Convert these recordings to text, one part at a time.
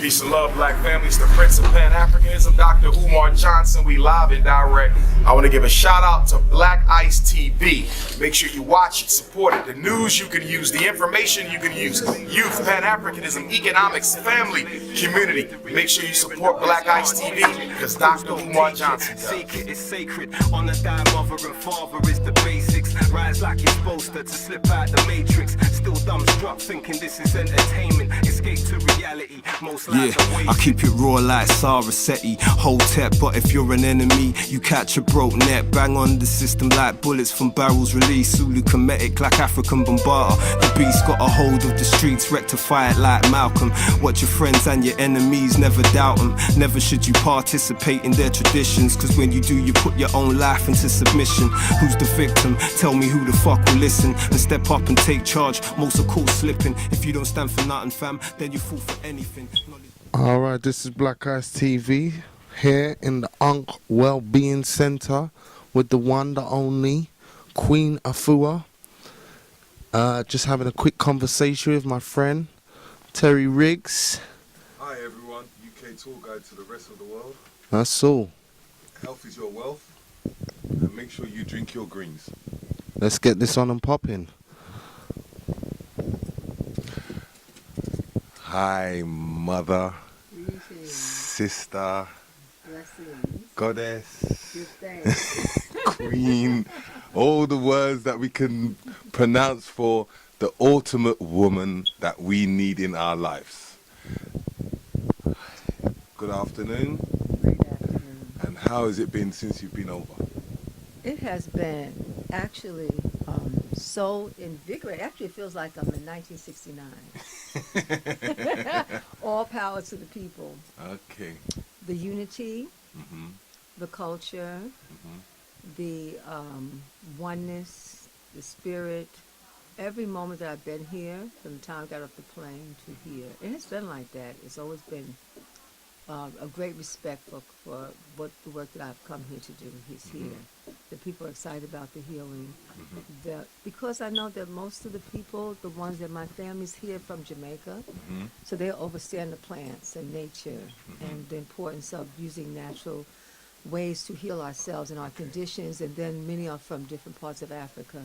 Peace and love, black families, the Prince of Pan-Africanism, Dr. Umar Johnson. We live and direct. I want to give a shout out to Black Ice TV. Make sure you watch it, support it. The news you can use, the information you can use. Youth, Pan-Africanism, economics, family, community. Make sure you support Black Ice TV because Dr. Umar Johnson does. Sacred is sacred. On the die, mother and father is the basics. Rise like you're supposed to slip out the matrix. Still dumbstruck, thinking this is entertainment. Escape to reality. Most lives are wasted. I keep it raw like Sarasetti, Hotep, but if you're an enemy, you catch a broke net. Bang on the system like bullets from barrels released. Zulu Khamitic like African Bombata. The beast got a hold of the streets, rectify it like Malcolm. Watch your friends and your enemies, never doubt them. Never should you participate in their traditions, cause when you do, you put your own life into submission. Who's the victim? Tell me who the fuck will listen and step up and take charge. Most are caught slipping. If you don't stand for nothing, fam, then you fall for anything. Alright, this is Black Ice TV here in the Ankh Wellbeing Center with the one, the only Queen Afua. Just having a quick conversation with my friend Terry Riggs. Hi everyone, UK tour guide to the rest of the world. That's all. Health is your wealth, and make sure you drink your greens. Let's get this on and popping. Hi mother, Greetings, sister, blessings, goddess, good thanks. queen, all the words that we can pronounce for the ultimate woman that we need in our lives. Good afternoon, Great afternoon. and how has it been since you've been over? It has been actually so invigorating. Actually, it feels like I'm in 1969. All power to the people. Okay. The unity, Mm-hmm. the culture, Mm-hmm. the oneness, the spirit. Every moment that I've been here, from the time I got off the plane to here, and it's been like that. It's always been a great respect for what the work that I've come here to do. He's here. The people are excited about the healing. Because I know that most of the people, the ones that my family's here from Jamaica, so they understand the plants and nature and the importance of using natural ways to heal ourselves and our conditions. And then many are from different parts of Africa.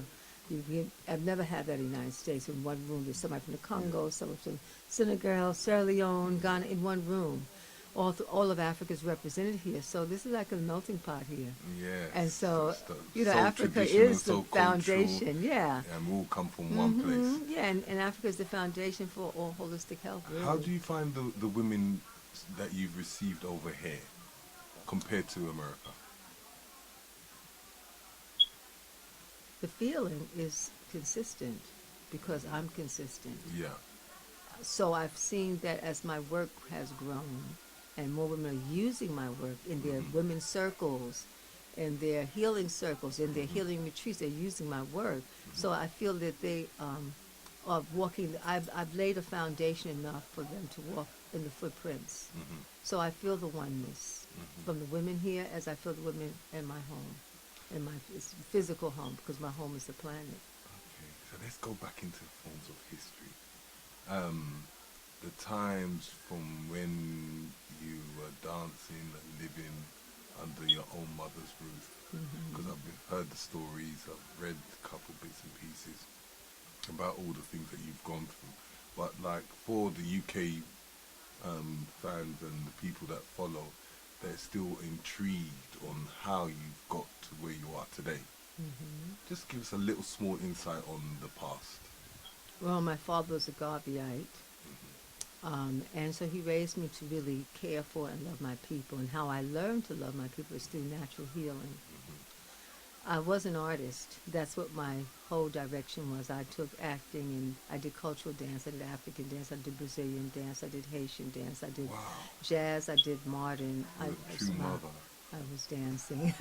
I've never had that in the United States. In one room, there's somebody from the Congo, someone from Senegal, Sierra Leone, Ghana, in one room. All of Africa is represented here. So this is like a melting pot here. Yes. And so, so Africa traditional, is the so foundation. cultural, Yeah. and we all come from one place. Yeah, and Africa is the foundation for all holistic health. Really. How do you find the women that you've received over here compared to America? The feeling is consistent because I'm consistent. Yeah. So I've seen that as my work has grown and more women are using my work in their women's circles, in their healing circles, in their healing retreats, they're using my work. So I feel that they are walking, I've laid a foundation enough for them to walk in the footprints. So I feel the oneness from the women here as I feel the women in my home, in my physical home, because my home is the planet. Okay, so let's go back into forms of history. The times from when you were dancing and living under your own mother's roof. Because I've heard the stories, I've read a couple bits and pieces about all the things that you've gone through. But like for the UK fans and the people that follow, they're still intrigued on how you've got to where you are today. Just give us a little small insight on the past. Well, my father was a Garveyite, and so he raised me to really care for and love my people. And how I learned to love my people is through natural healing. I was an artist. That's what my whole direction was. I took acting and I did cultural dance. I did African dance. I did Brazilian dance. I did Haitian dance. I did jazz. I did modern. I was dancing.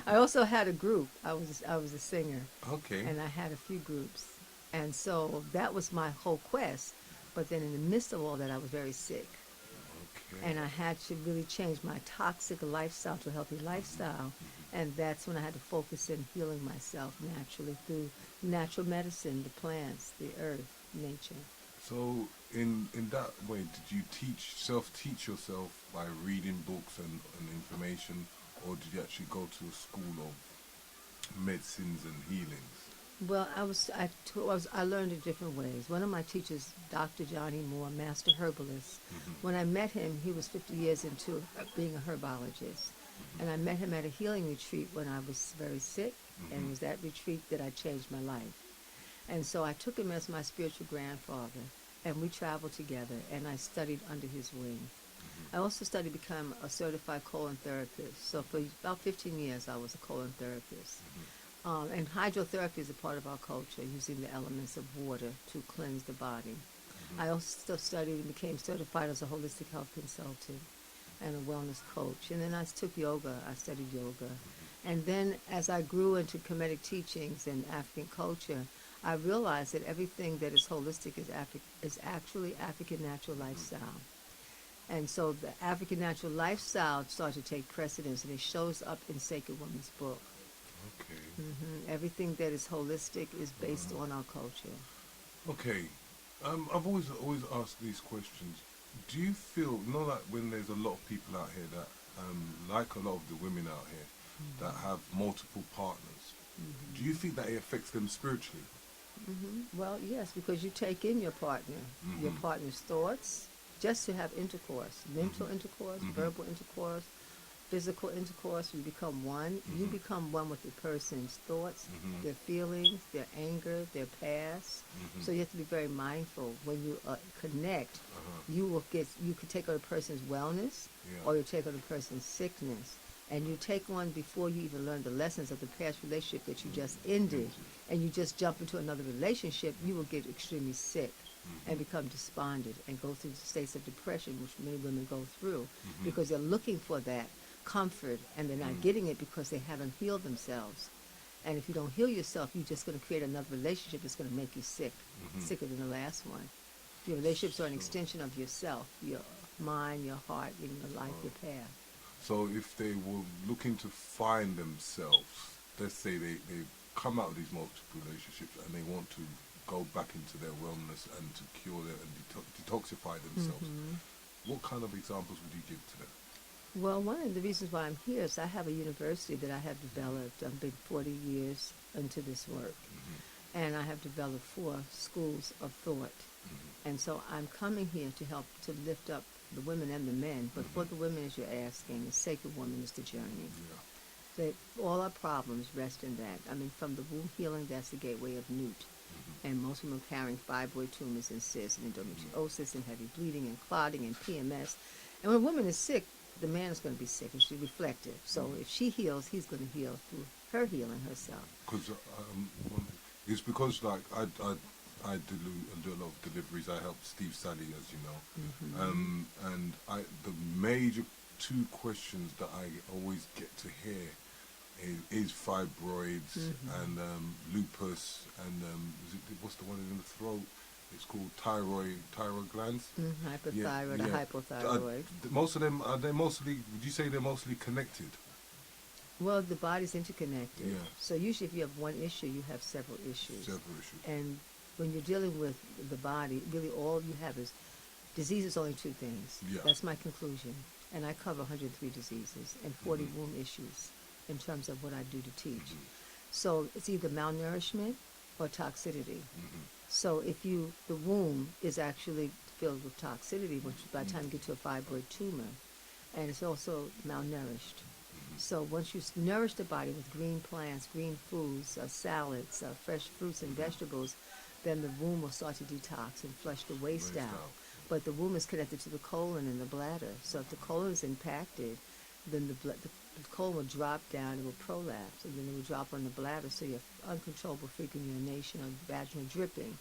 I also had a group. I was a singer. Okay. And I had a few groups. And so that was my whole quest. But then in the midst of all that, I was very sick. And I had to really change my toxic lifestyle to a healthy lifestyle. And that's when I had to focus in healing myself naturally through natural medicine, the plants, the earth, nature. So in that way, did you self-teach yourself by reading books and information, or did you actually go to a school of medicines and healings? Well, I learned in different ways. One of my teachers, Dr. Johnny Moore, master herbalist, when I met him, he was 50 years into being a herbologist. And I met him at a healing retreat when I was very sick, and it was that retreat that I changed my life. And so I took him as my spiritual grandfather, and we traveled together, and I studied under his wing. I also studied to become a certified colon therapist. So for about 15 years, I was a colon therapist. And hydrotherapy is a part of our culture, using the elements of water to cleanse the body. I also studied and became certified as a holistic health consultant and a wellness coach. And then I took yoga. I studied yoga. And then as I grew into Khamitic teachings and African culture, I realized that everything that is holistic is actually African natural lifestyle. And so the African natural lifestyle started to take precedence, and it shows up in Sacred Woman's book. Okay. Everything that is holistic is based on our culture. Okay. I've always asked these questions. Do you feel, that when there's a lot of people out here that, like a lot of the women out here, that have multiple partners, do you think that it affects them spiritually? Well, yes, because you take in your partner's thoughts, just to have intercourse, mental intercourse, verbal intercourse, physical intercourse. You become one. You become one with the person's thoughts, their feelings, their anger, their past. So you have to be very mindful when you connect. You could take on a person's wellness, or you take on a person's sickness, and you take one before you even learn the lessons of the past relationship that you just ended, and you just jump into another relationship. You will get extremely sick and become despondent and go through states of depression, which many women go through, because they're looking for that comfort, and they're not getting it because they haven't healed themselves. And if you don't heal yourself, you're just going to create another relationship that's going to make you sick, sicker than the last one. Your relationships are an extension of yourself, your mind, your heart, your life, your path. So if they were looking to find themselves, let's say they come out of these multiple relationships and they want to go back into their wellness and to cure them and detoxify themselves, what kind of examples would you give to them? Well, one of the reasons why I'm here is I have a university that I have developed. I've been 40 years into this work, and I have developed 4 schools of thought. And so I'm coming here to help to lift up the women and the men, but for the women, as you're asking, the Sacred Woman is the journey. That all our problems rest in that. I mean, from the womb healing, that's the gateway of Newt. And most women are carrying fibroid tumors and cysts and endometriosis and heavy bleeding and clotting and PMS. And when a woman is sick, the man is going to be sick, and she's reflective. So if she heals, he's going to heal through her healing herself. Because it's because like I do a lot of deliveries. I help Steve Sally, as you know, and the major 2 questions that I always get to hear is fibroids and lupus and what's the one in the throat? It's called thyroid glands. Hypothyroid or hypothyroid. Most of them, would you say they're mostly connected? Well, the body's interconnected. Yeah. So usually if you have one issue, you have several issues. Several issues. And when you're dealing with the body, really all you have is disease is only 2 things. Yeah. That's my conclusion. And I cover 103 diseases and 40 womb issues in terms of what I do to teach. So it's either malnourishment or toxicity. So if the womb is actually filled with toxicity, which by the time you get to a fibroid tumor, and it's also malnourished. So once you nourish the body with green plants, green foods, salads, fresh fruits and vegetables, then the womb will start to detox and flush the waste out. But the womb is connected to the colon and the bladder. So if the colon is impacted, then the colon will drop down, it will prolapse, and then it will drop on the bladder, so you have uncontrollable frequent urination or vaginal dripping.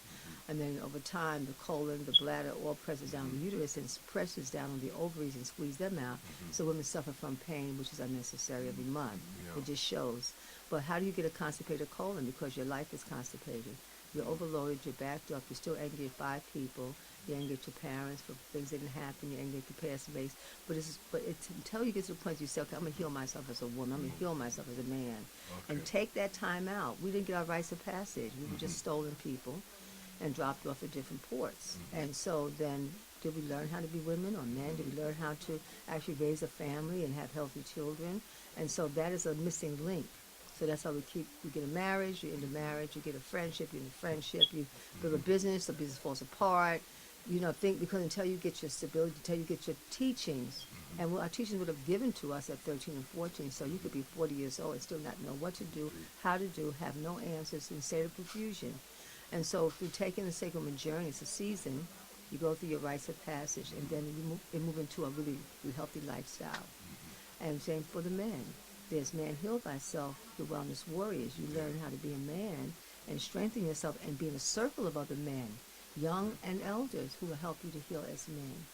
And then over time, the colon, the bladder, all presses down the uterus and presses down on the ovaries and squeeze them out. So women suffer from pain, which is unnecessary every month. It just shows. But how do you get a constipated colon? Because your life is constipated. You're overloaded, you're backed up, you're still angry at 5 people, you're angry at your parents for things that didn't happen, you're angry at your past base. But it's until you get to the point where you say, okay, I'm going to heal myself as a woman, I'm going to heal myself as a man. And take that time out. We didn't get our rites of passage. We were just stolen people. and dropped off at different ports. And so then, did we learn how to be women or men? Did we learn how to actually raise a family and have healthy children? And so that is a missing link. So that's how you get a marriage, you're in the marriage, you get a friendship, you're in a friendship, you build a business, the business falls apart. You know, because until you get your stability, until you get your teachings, and what our teachings would have given to us at 13 and 14, so you could be 40 years old and still not know what to do, how to do, have no answers, in state of confusion. And so if you're taking the sacred journey, it's a season, you go through your rites of passage, and then you move into a really healthy lifestyle. And same for the men. There's Man Heal Thyself, the Wellness Warriors. You learn how to be a man and strengthen yourself and be in a circle of other men, young and elders, who will help you to heal as men.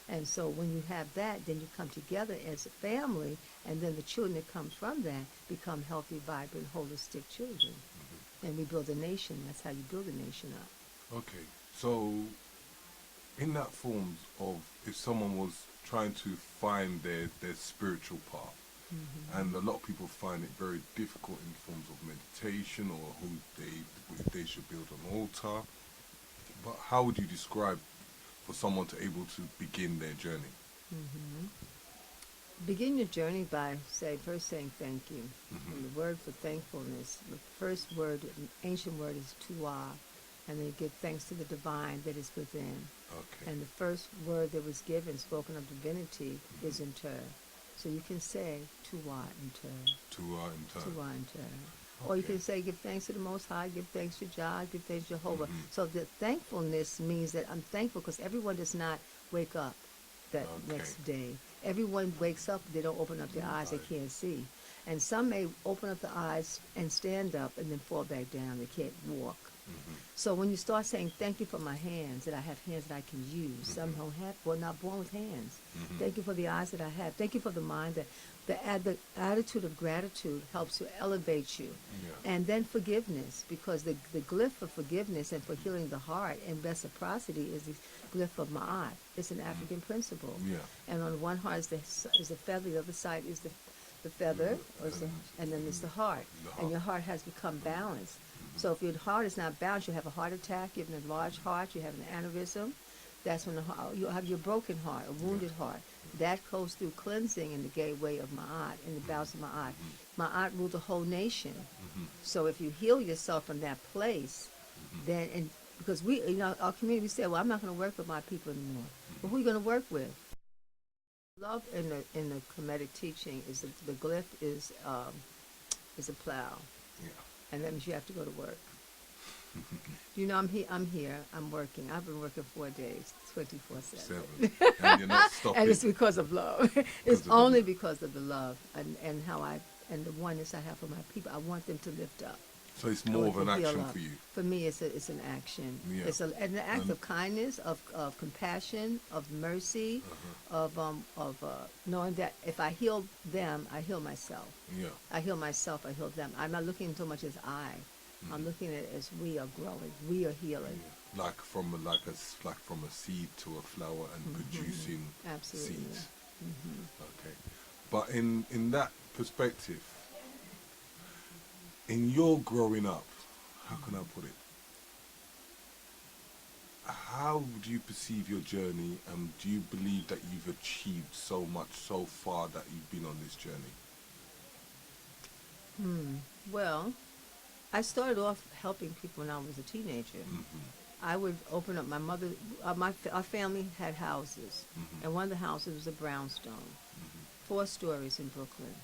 And so when you have that, then you come together as a family, and then the children that come from that become healthy, vibrant, holistic children. And we build a nation. That's how you build a nation up. Okay, so in that form of if someone was trying to find their spiritual path, and a lot of people find it very difficult in forms of meditation or if they should build an altar, but how would you describe for someone to able to begin their journey? Begin your journey by first saying thank you. And the word for thankfulness, the first word, ancient word, is tuwa, and then you give thanks to the divine that is within. Okay. And the first word that was given, spoken of divinity, is in Ter. So you can say tuwa in Ter. Tuwa in Ter. Tuwa in Ter. Or you can say give thanks to the Most High, give thanks to Jah, give thanks to Jehovah. So the thankfulness means that I'm thankful because everyone does not wake up that next day. Everyone wakes up, they don't open up their eyes, they can't see. And some may open up the eyes and stand up and then fall back down, they can't walk. So when you start saying, thank you for my hands, that I have hands that I can use. Some don't have, well, not born with hands. Thank you for the eyes that I have. Thank you for the mind. That the attitude of gratitude helps to elevate you. And then forgiveness, because the glyph for forgiveness and for healing the heart and reciprocity is the glyph of Ma'at. It's an African principle. And on one heart is the feather, the other side is the feather, and then there's the heart. And your heart has become balanced. So if your heart is not balanced, you have a heart attack, you have an enlarged heart, you have an aneurysm. That's when you'll have your broken heart, a wounded heart. That goes through cleansing in the gateway of Ma'at, in the balance of Ma'at. Ma'at ruled the whole nation. So if you heal yourself from that place, then, and because our community, we say, well, I'm not going to work with my people anymore. But who are you going to work with? Love in the Khamitic teaching is that the glyph is a plow. And that means you have to go to work. I'm here, I'm working. I've been working 4 days, 24/7. And you're not stopping. And it's because of love. It's only because of the love and the oneness I have for my people. I want them to lift up. So it's more of an action for you. For me, it's an action. It's an act of kindness, of compassion, of mercy, of knowing that if I heal them, I heal myself. I heal myself, I heal them. I'm not looking so much as I. I'm looking at it as we are growing, we are healing. Like from a seed to a flower and producing seeds. Okay, but in that perspective, in your growing up, how can I put it? How do you perceive your journey, and do you believe that you've achieved so much so far that you've been on this journey? Well, I started off helping people when I was a teenager. I would open up, our family had houses, and one of the houses was a brownstone, 4 stories in Brooklyn.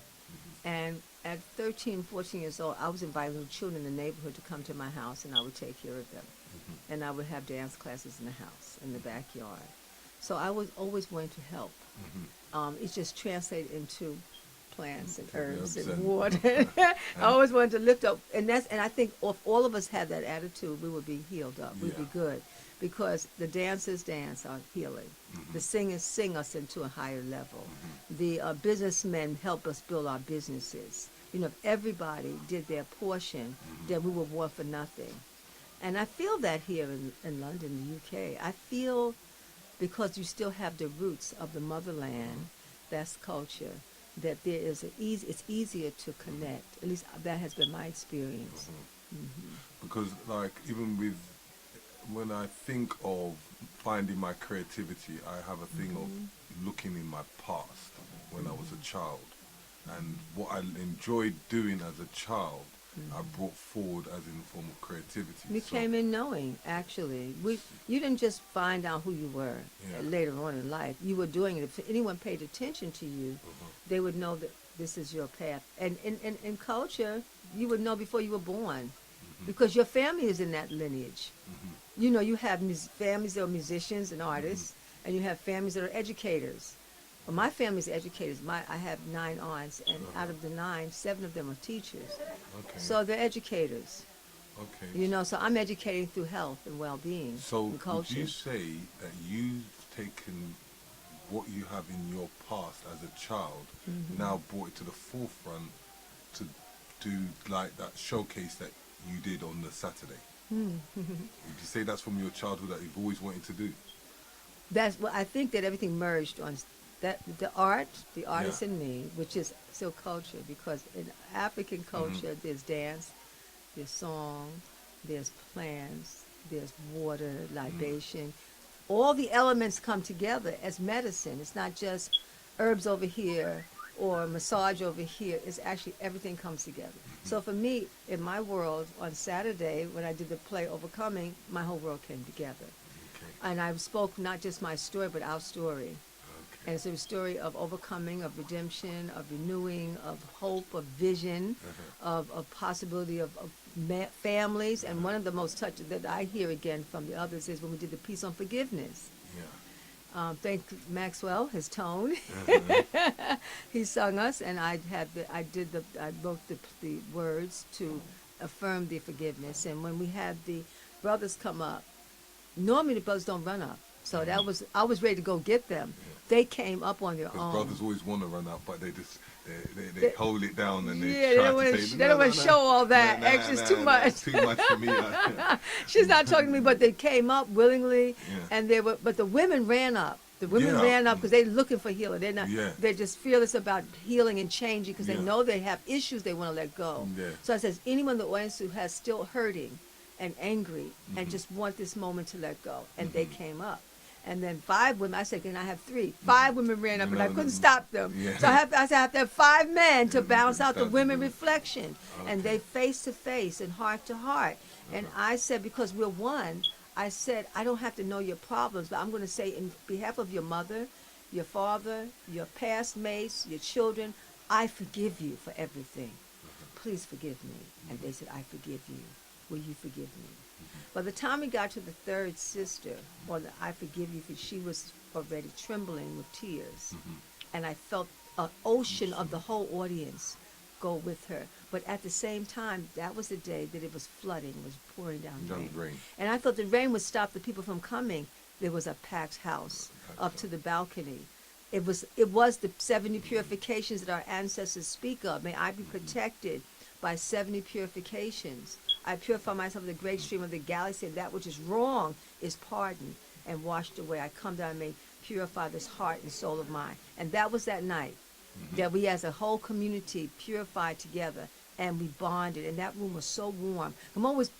And at 13, 14 years old, I was inviting little children in the neighborhood to come to my house, and I would take care of them. And I would have dance classes in the house, in the backyard. So I was always wanting to help. It just translated into plants and herbs and water. I always wanted to lift up, and I think if all of us had that attitude, we would be healed up. We'd be good, because the dancers dance our healing. The singers sing us into a higher level. The businessmen help us build our businesses. If everybody did their portion, then we would war for nothing. And I feel that here in London, the UK. I feel, because you still have the roots of the motherland, that's culture, that there is it's easier to connect. At least that has been my experience. Because like even when I think of finding my creativity, I have a thing of looking in my past when I was a child, and what I enjoyed doing as a child, I brought forward as in the form of creativity. You came in knowing, actually. You didn't just find out who you were later on in life. You were doing it. If anyone paid attention to you, they would know that this is your path. And in culture, you would know before you were born, because your family is in that lineage. You know, you have families that are musicians and artists, and you have families that are educators. Well, my family's educators. I have 9 aunts, and out of the 9, 7 of them are teachers. Okay. So they're educators. Okay. You know, so I'm educating through health and well-being So and culture. would you say that you've taken what you have in your past as a child, now brought it to the forefront to do like that showcase that you did on the Saturday? Would you say that's from your childhood that you've always wanted to do? That's what I think, that everything merged on that. The artist in me, which is still culture, because in African culture there's dance, there's song, there's plants, there's water, libation. All the elements come together as medicine. It's not just herbs over here or massage over here. It's actually everything comes together. So for me, in my world, on Saturday, when I did the play Overcoming, my whole world came together. And I spoke not just my story, but our story. And it's a story of overcoming, of redemption, of renewing, of hope, of vision, of possibility of families. And one of the most touching that I hear again from the others is when we did the piece on forgiveness. Thank Maxwell, his tone. He sung us, and I wrote the words to affirm the forgiveness. And when we had the brothers come up, normally the brothers don't run up. So I was ready to go get them. They came up on their own. Brothers always want to run up, but they just they hold it down and they don't want to show all that. It's too much. Too much for me. She's not talking to me, but they came up willingly, and but the women ran up. The women ran up because they're looking for healing. They're not. They're just fearless about healing and changing because they know they have issues they want to let go. So I says, anyone in the audience who has still hurting and angry and just want this moment to let go, and they came up. And then 5 women, I said, can I have 3? 5 women ran up, and I couldn't stop them. So I said, I have to have 5 men to bounce out the women reflection. And they face to face and heart to heart. And I said, because we're one, I said, I don't have to know your problems, but I'm going to say in behalf of your mother, your father, your past mates, your children, I forgive you for everything. Please forgive me. And they said, I forgive you. Will you forgive me? By the time we got to the 3rd sister, or the I forgive you, because she was already trembling with tears, and I felt an ocean of the whole audience go with her. But at the same time, that was the day that it was flooding, was pouring down rain. And I thought the rain would stop the people from coming. There was a packed house up to the balcony. It was the 70 purifications that our ancestors speak of. May I be protected by 70 purifications. I purify myself in the great stream of the galaxy, and that which is wrong is pardoned and washed away. I come down and may purify this heart and soul of mine. And that was that night that we as a whole community purified together, and we bonded, and that room was so warm. I'm always,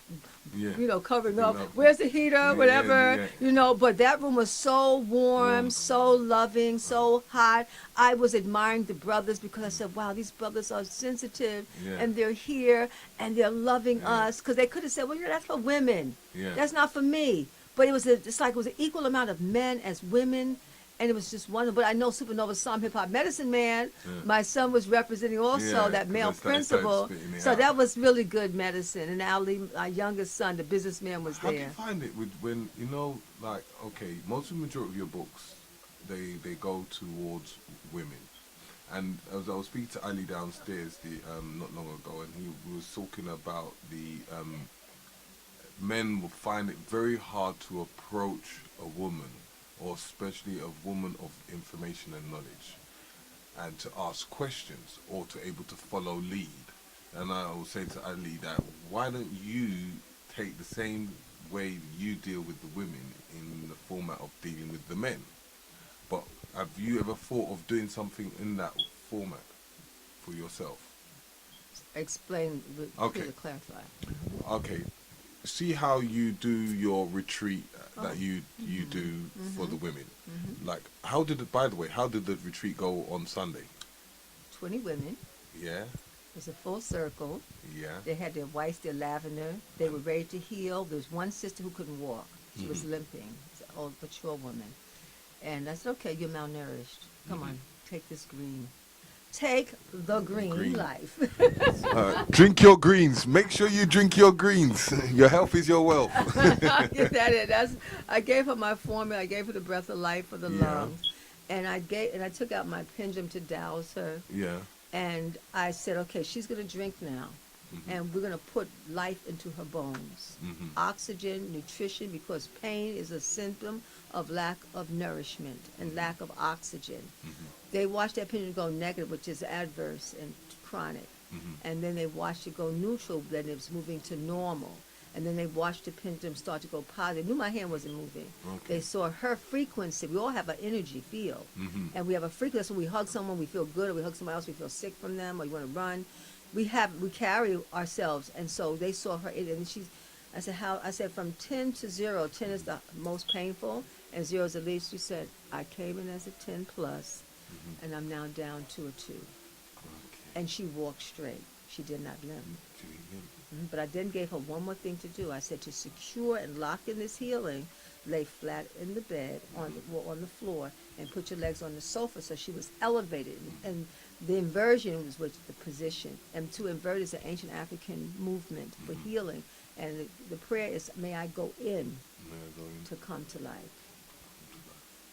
covering up. Where's the heater? Whatever, But that room was so warm, so loving, so hot. I was admiring the brothers because I said, "Wow, these brothers are sensitive, and they're here, and they're loving us." Because they could have said, "Well, that's for women. That's not for me." But it was it was an equal amount of men as women. And it was just wonderful. But I know Supernova Psalm Hip Hop Medicine Man. My son was representing also that male principle. So that was really good medicine. And Ali, our youngest son, the businessman, was there. How do you find it when most of the majority of your books, they go towards women. And as I was speaking to Ali downstairs not long ago, and he was talking about the men will find it very hard to approach a woman, or especially a woman of information and knowledge, and to ask questions or to able to follow lead. And I will say to Ali that why don't you take the same way you deal with the women in the format of dealing with the men? But have you ever thought of doing something in that format for yourself? Explain, to clarify. Okay, see how you do your retreat that you do for the women. Like, how did it? By the way, how did the retreat go on Sunday? 20 women. Yeah, It was a full circle. yeah. They had their whites, their lavender. They were ready to heal. There was one sister who couldn't walk. She was limping. It's an old, mature woman. And I said, okay, you're malnourished. Come on, take this green. Take the green. Life. Drink your greens. Make sure you drink your greens. Your health is your wealth. I gave her my formula. I gave her the breath of life for the Yeah. lungs. And I took out my pendulum to douse her. Yeah. And I said, okay, she's going to drink now. And we're going to put life into her bones. Oxygen, nutrition, because pain is a symptom of lack of nourishment and lack of oxygen. They watched that pendulum go negative, which is adverse and chronic. And then they watched it go neutral, then it was moving to normal. And then they watched the pendulum start to go positive. They knew my hand wasn't moving. Okay. They saw her frequency. We all have an energy field. And we have a frequency. When we hug someone, we feel good. Or we hug somebody else, we feel sick from them. Or you want to run. We carry ourselves. And so they saw her. And I said, how? I said, from 10 to 0. 10 is the most painful. And 0 is the least. She said, I came in as a 10 plus. And I'm now down to a 2. Okay. And she walked straight. She did not limp. But I then gave her one more thing to do. I said, to secure and lock in this healing, lay flat in the bed on the floor and put your legs on the sofa. So she was elevated. And the inversion was with the position. And to invert is an ancient African movement for healing. And the prayer is, may I go in to come to life.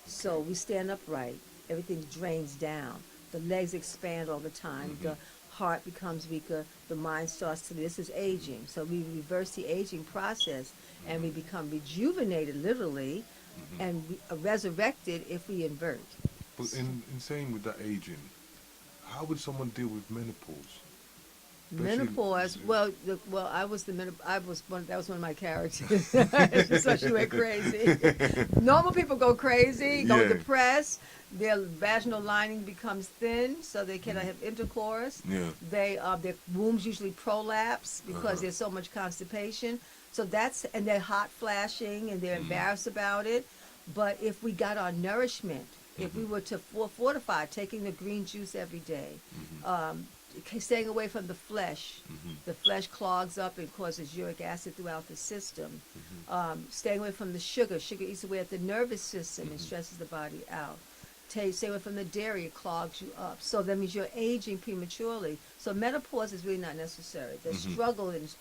So we stand upright. Everything drains down. The legs expand all the time. The heart becomes weaker. The mind starts to, this is aging. So we reverse the aging process and we become rejuvenated literally and resurrected if we invert. But in saying with that aging, how would someone deal with menopause? Menopause. Well, that was one of my characters. So she went crazy. Normal people go crazy, go depressed. Their vaginal lining becomes thin, so they cannot have intercourse. Yeah. Their wombs usually prolapse because there's so much constipation. So and they're hot flashing and they're embarrassed about it. But if we got our nourishment, if we were to fortify, taking the green juice every day, staying away from the flesh. The flesh clogs up and causes uric acid throughout the system. Staying away from the sugar. Sugar eats away at the nervous system and stresses the body out. Stay away from the dairy, it clogs you up. So that means you're aging prematurely. So menopause is really not necessary. The struggle is,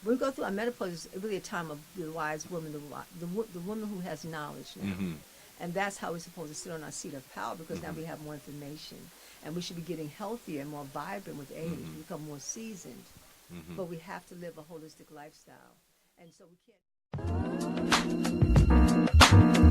when we go through our menopause, is really a time of the wise woman, the woman who has knowledge now. And that's how we're supposed to sit on our seat of power, because now we have more information. And we should be getting healthier and more vibrant with age. We become more seasoned. But we have to live a holistic lifestyle. And so we can't...